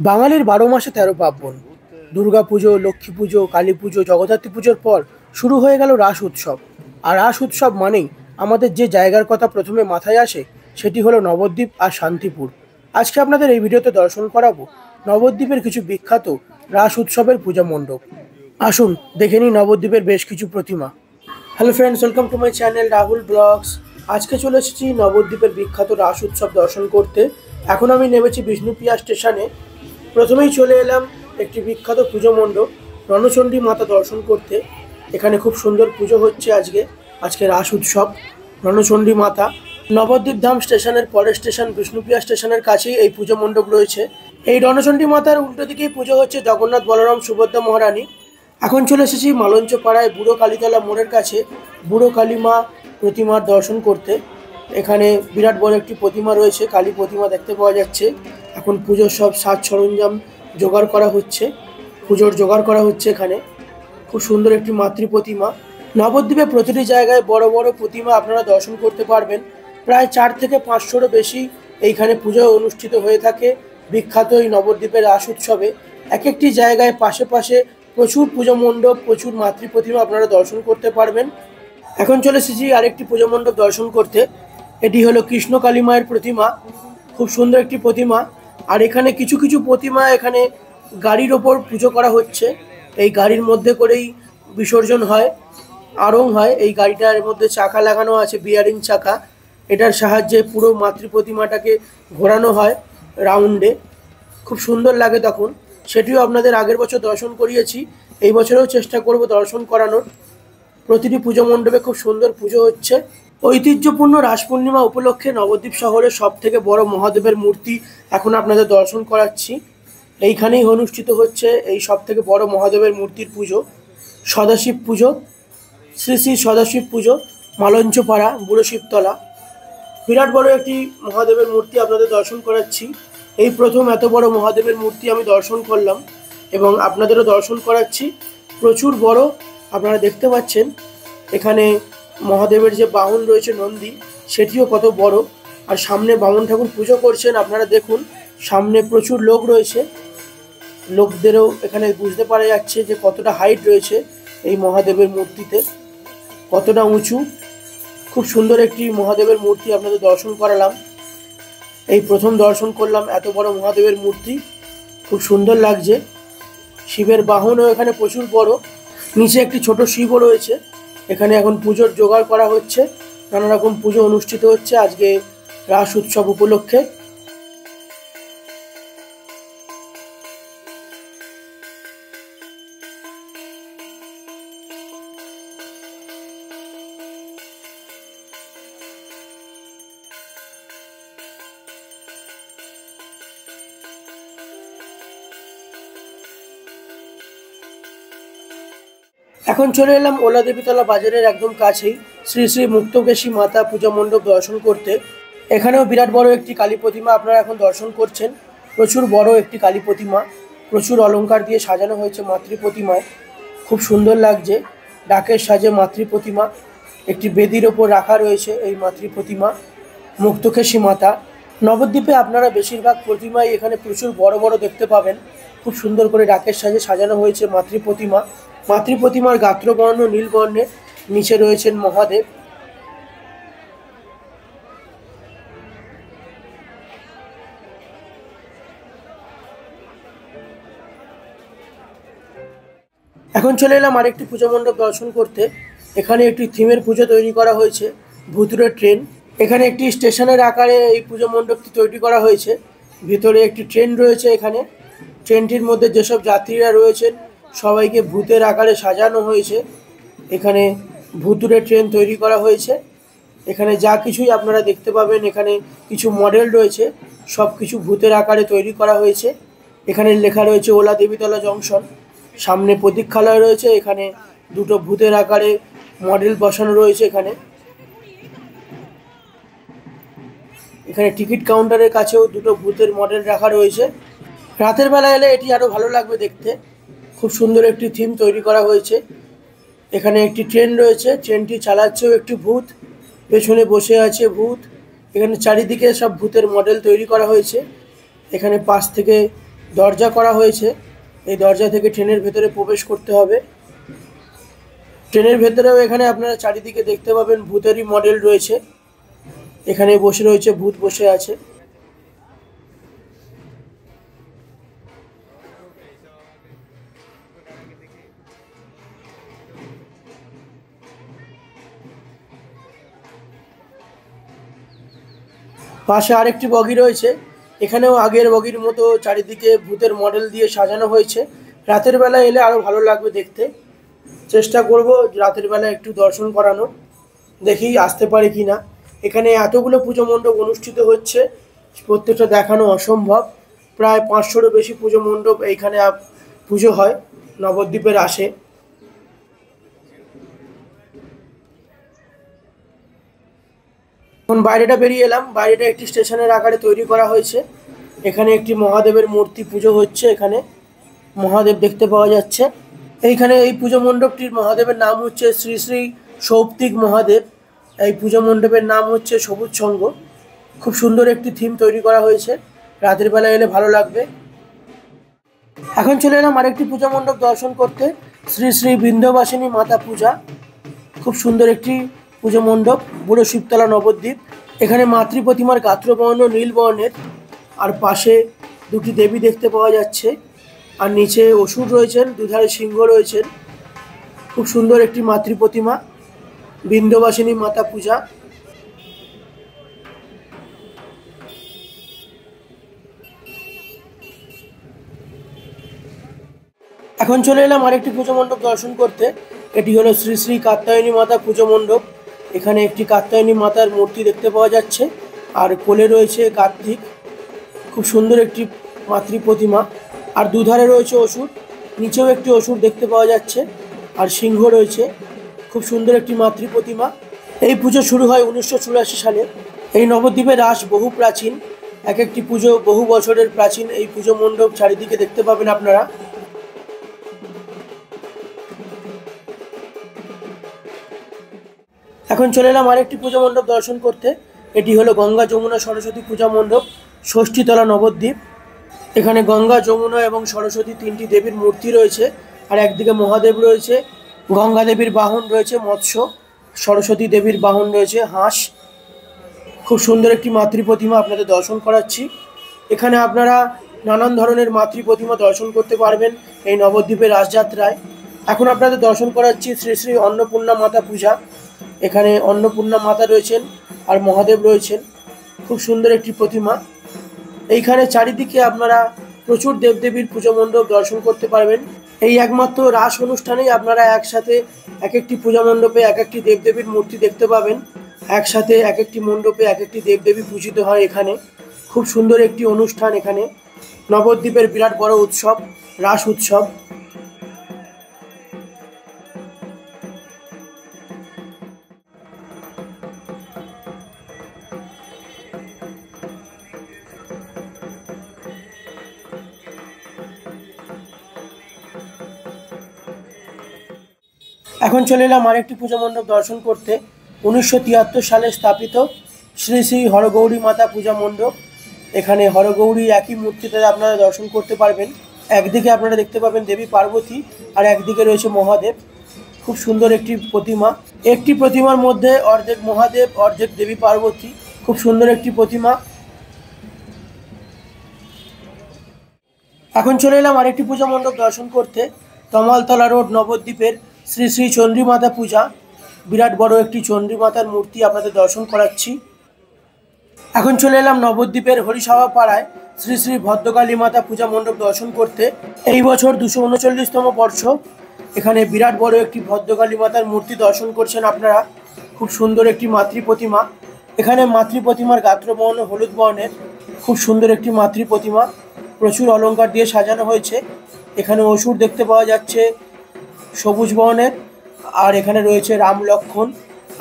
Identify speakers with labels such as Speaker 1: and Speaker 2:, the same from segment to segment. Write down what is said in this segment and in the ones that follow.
Speaker 1: বাঙালির ১২ মাসে ১৩ পার্বণ। দুর্গাপুজো, লক্ষ্মী পুজো, কালী পুজো, জগদ্ধাত্রী পুজোর পর শুরু হয়ে গেল রাস উৎসব। আর রাস উৎসব মানেই আমাদের যে জায়গার কথা প্রথমে মাথায় আসে সেটি হলো নবদ্বীপ আর শান্তিপুর। আজকে আপনাদের এই ভিডিওতে দর্শন করাবো নবদ্বীপের কিছু বিখ্যাত রাস উৎসবের পূজা মণ্ডপ। আসুন দেখে নিই নবদ্বীপের বেশ কিছু প্রতিমা। Hello friends, welcome to my channel Rahul vlogs. আজকে চলে এসেছি নবদ্বীপের বিখ্যাত রাস উৎসব দর্শন করতে। এখন আমি নেমেছি বিষ্ণুপ্রিয়া স্টেশনে। প্রথমেই চলে এলাম একটি বিখ্যাত পুজো মণ্ডপ রণচণ্ডী মাতা দর্শন করতে। এখানে খুব সুন্দর পুজো হচ্ছে আজকে রাস উৎসব। রণচণ্ডী মাতা নবদ্বীপ ধাম স্টেশনের পরের স্টেশন বিষ্ণুপ্রিয়া স্টেশনের কাছেই এই পুজো মণ্ডপ রয়েছে। এই রণচণ্ডী মাতার উল্টো দিকেই পুজো হচ্ছে জগন্নাথ, বলরাম, সুভদ্রা মহারানী। এখন চলে এসেছি মালঞ্চ পাড়ায় বুড়ো কালীতলা মোড়ের কাছে বুড়ো কালী মা প্রতিমার দর্শন করতে। এখানে বিরাট বড় একটি প্রতিমা রয়েছে, কালী প্রতিমা দেখতে পাওয়া যাচ্ছে। এখন পুজোর সব সাজ সরঞ্জাম জোগাড় করা হচ্ছে, পুজোর জোগাড় করা হচ্ছে। এখানে খুব সুন্দর একটি মাতৃ প্রতিমা। নবদ্বীপে প্রতিটি জায়গায় বড় বড় প্রতিমা আপনারা দর্শন করতে পারবেন। প্রায় ৪ থেকে ৫০০রও বেশি এইখানে পুজো অনুষ্ঠিত হয়ে থাকে। বিখ্যাত এই নবদ্বীপের রাস উৎসবে এক একটি জায়গায় পাশে পাশে প্রচুর পুজো মণ্ডপ, প্রচুর মাতৃ প্রতিমা আপনারা দর্শন করতে পারবেন। এখন চলে এসেছি আরেকটি পুজো মণ্ডপ দর্শন করতে। এটি হলো কৃষ্ণ কালী মায়ের প্রতিমা, খুব সুন্দর একটি প্রতিমা। আর এখানে কিছু কিছু প্রতিমা এখানে গাড়ির ওপর পুজো করা হচ্ছে। এই গাড়ির মধ্যে করেই বিসর্জন হয়, আরোহণ হয়। এই গাড়িটার মধ্যে চাকা লাগানো আছে, বিয়ারিং চাকা। এটার সাহায্যে পুরো মাতৃ প্রতিমাটাকে ঘোরানো হয় রাউন্ডে। খুব সুন্দর লাগে তখন। সেটিও আপনাদের আগের বছর দর্শন করিয়েছি, এই বছরেও চেষ্টা করব দর্শন করানোর। প্রতিটি পুজো মণ্ডপে খুব সুন্দর পুজো হচ্ছে। ঐতিহ্যপূর্ণ রাস পূর্ণিমা উপলক্ষে নবদ্বীপ শহরের সব থেকে বড় মহাদেবের মূর্তি এখন আপনাদের দর্শন করাচ্ছি। এইখানেই অনুষ্ঠিত হচ্ছে এই সব থেকে বড় মহাদেবের মূর্তির পুজো, সদাশিব পুজো, শ্রী শ্রী সদাশিব পুজো, মালঞ্চপাড়া, বুড়ো শিবতলা। বিরাট বড় একটি মহাদেবের মূর্তি আপনাদের দর্শন করাচ্ছি। এই প্রথম এত বড় মহাদেবের মূর্তি আমি দর্শন করলাম এবং আপনাদেরও দর্শন করাচ্ছি। প্রচুর বড়, আপনারা দেখতে পাচ্ছেন। এখানে মহাদেবের যে বাহন রয়েছে নন্দী, সেটিও কত বড়। আর সামনে বামন ঠাকুর পুজো করছেন, আপনারা দেখুন। সামনে প্রচুর লোক রয়েছে, লোকদেরও এখানে বুঝতে পারা যাচ্ছে যে কতটা হাইট রয়েছে এই মহাদেবের মূর্তিতে, কতটা উঁচু। খুব সুন্দর একটি মহাদেবের মূর্তি আপনাদের দর্শন করালাম। এই প্রথম দর্শন করলাম এত বড় মহাদেবের মূর্তি, খুব সুন্দর লাগছে। শিবের বাহনও এখানে প্রচুর বড়, নিচে একটি ছোট শিবও রয়েছে। এখানে এখন পুজোর জোগাড় করা হচ্ছে, নানা রকম পুজো অনুষ্ঠিত হচ্ছে আজকে রাস উৎসব উপলক্ষে। এখন চলে এলাম ওলা দেবীতলা বাজারের একদম কাছেই শ্রী শ্রী মুক্তকেশী মাতা পূজা মণ্ডপ দর্শন করতে। এখানেও বিরাট বড় একটি কালী প্রতিমা আপনারা এখন দর্শন করছেন। প্রচুর বড় একটি কালী প্রতিমা, প্রচুর অলংকার দিয়ে সাজানো হয়েছে মাতৃ প্রতিমায়, খুব সুন্দর লাগছে। ডাকের সাজে মাতৃ প্রতিমা, একটি বেদির ওপর রাখা রয়েছে এই মাতৃ প্রতিমা মুক্তকেশী মাতা। নবদ্বীপে আপনারা বেশিরভাগ প্রতিমাই এখানে প্রচুর বড় বড় দেখতে পাবেন। খুব সুন্দর করে ডাকের সাজে সাজানো হয়েছে মাতৃ প্রতিমা। মাতৃ প্রতিমার গাত্রবর্ণ নীল বর্ণে, নিচে রয়েছেন মহাদেব। এখন চলে এলাম আরেকটি পুজো মণ্ডপ দর্শন করতে। এখানে একটি থিমের পুজো তৈরি করা হয়েছে, ভুতুড়ে ট্রেন। এখানে একটি স্টেশনের আকারে এই পুজো মণ্ডপটি তৈরি করা হয়েছে। ভিতরে একটি ট্রেন রয়েছে। এখানে ট্রেনটির মধ্যে যেসব যাত্রীরা রয়েছেন সবাইকে ভূতের আকারে সাজানো হয়েছে। এখানে ভুতুড়ে ট্রেন তৈরি করা হয়েছে। এখানে যা কিছুই আপনারা দেখতে পাবেন, এখানে কিছু মডেল রয়েছে, সব কিছু ভূতের আকারে তৈরি করা হয়েছে। এখানে লেখা রয়েছে ওলা দেবীতলা জংশন। সামনে প্রতীক্ষালয় রয়েছে, এখানে দুটো ভূতের আকারে মডেল বসানো রয়েছে। এখানে টিকিট কাউন্টারের কাছেও দুটো ভূতের মডেল রাখা রয়েছে। রাতের বেলা এলে এটি আরও ভালো লাগবে দেখতে। খুব সুন্দর একটি থিম তৈরি করা হয়েছে। এখানে একটি ট্রেন রয়েছে, ট্রেনটি চালাচ্ছেও একটি ভূত, পেছনে বসে আছে ভূত। এখানে চারিদিকে সব ভূতের মডেল তৈরি করা হয়েছে। এখানে পাশ থেকে দরজা করা হয়েছে। এই দরজা থেকে ট্রেনের ভেতরে প্রবেশ করতে হবে। ট্রেনের ভেতরেও এখানে আপনারা চারিদিকে দেখতে পাবেন ভূতেরই মডেল রয়েছে। এখানে বসে রয়েছে, ভূত বসে আছে। পাশে আরেকটি বগি রয়েছে। এখানেও আগের বগির মতো চারিদিকে ভূতের মডেল দিয়ে সাজানো হয়েছে। রাতের বেলা এলে আরও ভালো লাগবে দেখতে। চেষ্টা করব রাতের বেলা একটু দর্শন করানো, দেখি আসতে পারি কি না। এখানে এতগুলো পুজো মণ্ডপ অনুষ্ঠিত হচ্ছে, প্রত্যেকটা দেখানো অসম্ভব। প্রায় 500-রও বেশি পুজো মণ্ডপ এইখানে পুজো হয় নবদ্বীপের রাসে। এখন বাইরেটা বেরিয়ে এলাম। বাইরেটা একটি স্টেশনের আকারে তৈরি করা হয়েছে। এখানে একটি মহাদেবের মূর্তি পুজো হচ্ছে। এখানে মহাদেব দেখতে পাওয়া যাচ্ছে। এইখানে এই পুজো মণ্ডপটির মহাদেবের নাম হচ্ছে শ্রী শ্রী সৌপ্তিক মহাদেব। এই পুজো মণ্ডপের নাম হচ্ছে সবুজ সংঘ। খুব সুন্দর একটি থিম তৈরি করা হয়েছে, রাতের বেলা এলে ভালো লাগবে। এখন চলে এলাম আরেকটি পূজা মণ্ডপ দর্শন করতে, শ্রী শ্রী বিন্ধ্যবাসিনী মাতা পূজা। খুব সুন্দর একটি পুজো মণ্ডপ, বুড়ো শিবতলা নবদ্বীপ। এখানে মাতৃ প্রতিমার গাত্রবর্ণ নীল বর্ণের, আর পাশে দুটি দেবী দেখতে পাওয়া যাচ্ছে, আর নিচে অসুর রয়েছেন, দুধারে সিংহ রয়েছেন। খুব সুন্দর একটি মাতৃ প্রতিমা, বিন্ধ্যবাসিনী মাতা পূজা। এখন চলে এলাম আরেকটি পুজো মণ্ডপ দর্শন করতে। এটি হলো শ্রী শ্রী কাত্যায়নী মাতা পুজো মণ্ডপ। এখানে একটি কাত্যায়নী মাতার মূর্তি দেখতে পাওয়া যাচ্ছে, আর কোলে রয়েছে কার্তিক। খুব সুন্দর একটি মাতৃ প্রতিমা, আর দুধারে রয়েছে অসুর, নিচেও একটি অসুর দেখতে পাওয়া যাচ্ছে, আর সিংহ রয়েছে। খুব সুন্দর একটি মাতৃ প্রতিমা। এই পুজো শুরু হয় 1984 সালে। এই নবদ্বীপের রাস বহু প্রাচীন, এক একটি পুজো বহু বছরের প্রাচীন। এই পুজো মণ্ডপ চারিদিকে দেখতে পাবেন আপনারা। এখন চলে এলাম আরেকটি পূজা মণ্ডপ দর্শন করতে। এটি হলো গঙ্গা যমুনা সরস্বতী পূজা মণ্ডপ, ষষ্ঠীতলা নবদ্বীপ। এখানে গঙ্গা, যমুনা এবং সরস্বতী তিনটি দেবীর মূর্তি রয়েছে, আর একদিকে মহাদেব রয়েছে। গঙ্গা দেবীর বাহন রয়েছে মৎস্য, সরস্বতী দেবীর বাহন রয়েছে হাঁস। খুব সুন্দর একটি মাতৃ প্রতিমা আপনাদের দর্শন করাচ্ছি। এখানে আপনারা নানান ধরনের মাতৃ প্রতিমা দর্শন করতে পারবেন এই নবদ্বীপের রাসযাত্রায়। এখন আপনাদের দর্শন করাচ্ছি শ্রী শ্রী অন্নপূর্ণা মাতা পূজা। এখানে অন্নপূর্ণা মাতা রয়েছেন, আর মহাদেব রয়েছেন। খুব সুন্দর একটি প্রতিমা। এইখানে চারিদিকে আপনারা প্রচুর দেবদেবীর পুজো মণ্ডপ দর্শন করতে পারবেন। এই একমাত্র রাস অনুষ্ঠানেই আপনারা একসাথে এক একটি পূজা মণ্ডপে এক একটি দেবদেবীর মূর্তি দেখতে পাবেন। একসাথে এক একটি মণ্ডপে এক একটি দেবদেবী পূজিত হয় এখানে। খুব সুন্দর একটি অনুষ্ঠান এখানে, নবদ্বীপের বিরাট বড় উৎসব, রাস উৎসব। এখন চলে এলাম আরেকটি পূজা মণ্ডপ দর্শন করতে, 1973 সালে স্থাপিত শ্রী শ্রী হরগৌরী মাতা পূজা মণ্ডপ। এখানে হরগৌরী একই মূর্তিতে আপনারা দর্শন করতে পারবেন। একদিকে আপনারা দেখতে পাবেন দেবী পার্বতী, আর একদিকে রয়েছে মহাদেব। খুব সুন্দর একটি প্রতিমা। একটি প্রতিমার মধ্যে অর্ধেক মহাদেব, অর্ধেক দেবী পার্বতী। খুব সুন্দর একটি প্রতিমা। এখন চলে এলাম আরেকটি পূজা মণ্ডপ দর্শন করতে, তমালতলা রোড নবদ্বীপের শ্রী শ্রী চণ্ডীমাতা পূজা। বিরাট বড় একটি চণ্ডীমাতার মূর্তি আপনাদের দর্শন করাচ্ছি। এখন চলে এলাম নবদ্বীপের হরিসভা পাড়ায় শ্রী শ্রী ভদ্রকালী মাতা পূজা মণ্ডপ দর্শন করতে। এই বছর 239তম বর্ষ। এখানে বিরাট বড় একটি ভদ্রকালী মাতার মূর্তি দর্শন করছেন আপনারা। খুব সুন্দর একটি মাতৃ প্রতিমা। এখানে মাতৃ প্রতিমার গাত্রবর্ণ হলুদ বর্ণের। খুব সুন্দর একটি মাতৃ প্রতিমা, প্রচুর অলংকার দিয়ে সাজানো হয়েছে। এখানে অসুর দেখতে পাওয়া যাচ্ছে সবুজ বর্ণের, আর এখানে রয়েছে রাম লক্ষ্মণ,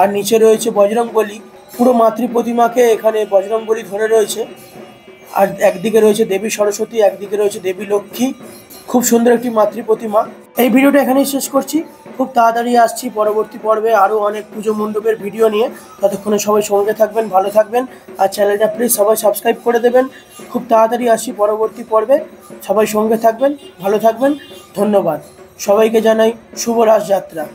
Speaker 1: আর নিচে রয়েছে বজরংবলী। পুরো মাতৃ প্রতিমাকে এখানে বজরংবলী ধরে রয়েছে, আর একদিকে রয়েছে দেবী সরস্বতী, একদিকে রয়েছে দেবী লক্ষ্মী। খুব সুন্দর একটি মাতৃ প্রতিমা। এই ভিডিওটা এখানেই শেষ করছি। খুব তাড়াতাড়ি আসছি পরবর্তী পর্বে আরও অনেক পুজো মণ্ডপের ভিডিও নিয়ে। ততক্ষণে সবাই সঙ্গে থাকবেন, ভালো থাকবেন, আর চ্যানেলটা প্লিজ সবাই সাবস্ক্রাইব করে দেবেন। খুব তাড়াতাড়ি আসছি পরবর্তী পর্বে, সবাই সঙ্গে থাকবেন, ভালো থাকবেন। ধন্যবাদ। সবাইকে জানাই শুভ রাস যাত্রা।